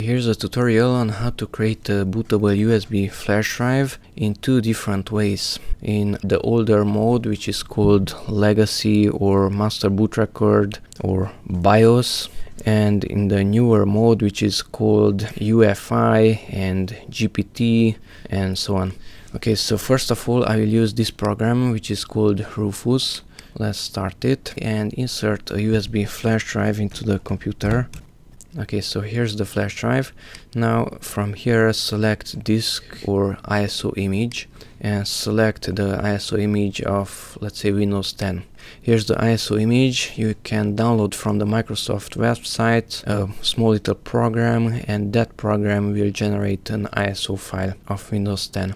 Here's a tutorial on how to create a bootable USB flash drive in two different ways. In the older mode, which is called Legacy or Master Boot Record or BIOS, and in the newer mode, which is called UEFI and GPT and so on. Okay, so first of all, I will use this program which is called Rufus. Let's start it and insert a USB flash drive into the computer. Okay, so here's the flash drive. Now from here select disk or ISO image and select the ISO image of, let's say, Windows 10. Here's the ISO image. You can download from the Microsoft website a small little program, and that program will generate an ISO file of Windows 10.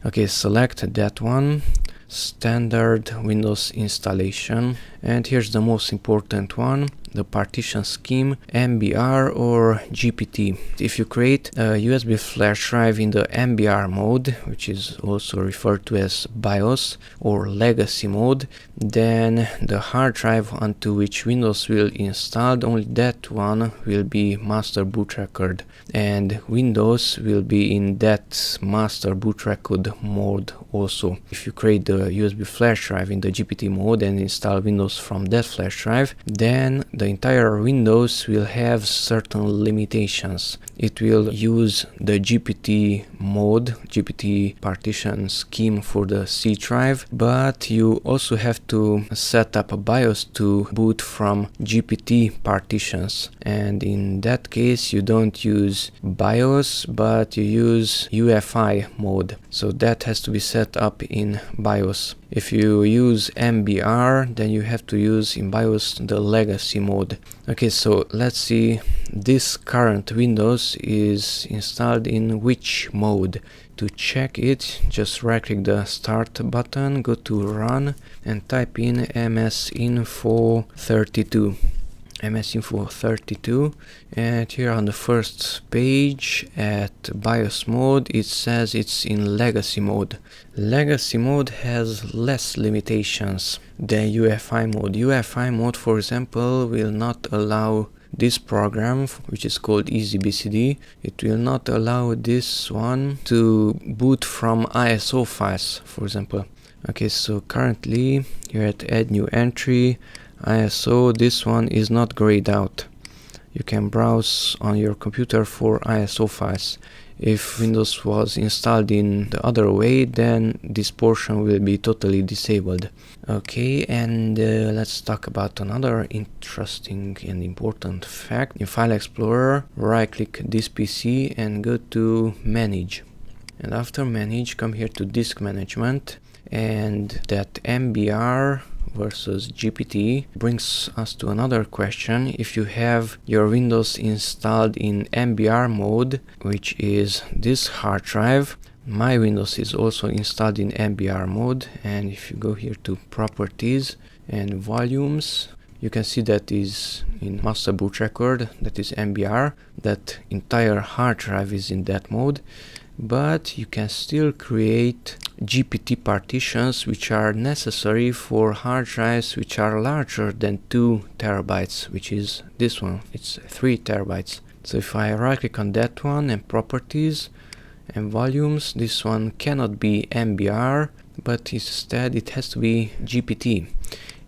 Okay, select that one. Standard Windows installation, and here's the most important one, the partition scheme, MBR or GPT. If you create a USB flash drive in the MBR mode, which is also referred to as BIOS or legacy mode, then the hard drive onto which Windows will install, only that one will be master boot record, and Windows will be in that master boot record mode also. If you create the USB flash drive in the GPT mode and install Windows from that flash drive, then the entire Windows will have certain limitations. It will use the GPT mode, GPT partition scheme for the C drive, but you also have to set up a BIOS to boot from GPT partitions, and in that case you don't use BIOS but you use UEFI mode, so that has to be set up in BIOS. If you use MBR, then you have to use in BIOS the legacy mode. Okay, so let's see, this current Windows is installed in which mode. To check it, just right click the start button, go to run and type in msinfo32. msinfo32, and here on the first page at BIOS mode it says it's in legacy mode. Legacy mode has less limitations than UEFI mode. UEFI mode, for example, will not allow this program, which is called EasyBCD. It will not allow this one to boot from ISO files, for example. Okay, so currently here at add new entry, ISO, this one is not grayed out. You can browse on your computer for ISO files. If Windows was installed in the other way, then this portion will be totally disabled. Okay, and let's talk about another interesting and important fact. In File Explorer, right click this PC and go to Manage. And after Manage, come here to Disk Management, and that MBR versus GPT brings us to another question. If you have your Windows installed in MBR mode, which is this hard drive, my Windows is also installed in MBR mode, and if you go here to Properties and Volumes, you can see that is in Master Boot Record, that is MBR, that entire hard drive is in that mode, but you can still create GPT partitions which are necessary for hard drives which are larger than 2 terabytes, which is this one, it's 3 terabytes. So if I right click on that one and Properties and Volumes, this one cannot be MBR, but instead it has to be GPT.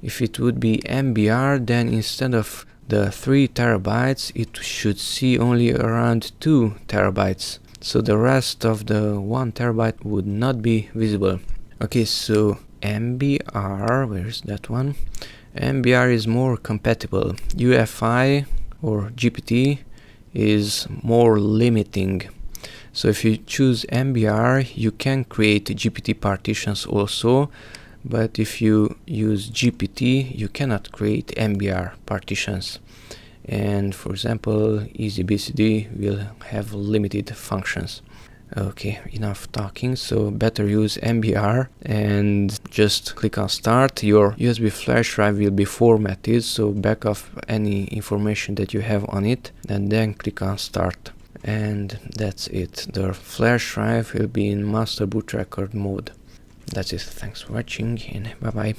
If it would be MBR, then instead of the 3 terabytes it should see only around 2 terabytes. So the rest of the 1 terabyte would not be visible. Okay, so MBR, where is that one? MBR is more compatible. UEFI or GPT is more limiting. So if you choose MBR, you can create GPT partitions also, but if you use GPT, you cannot create MBR partitions. And for example, EasyBCD will have limited functions. Okay, enough talking, so better use MBR and just click on start. Your USB flash drive will be formatted, so back off any information that you have on it and then click on start. And that's it, the flash drive will be in master boot record mode. That's it, thanks for watching and bye bye.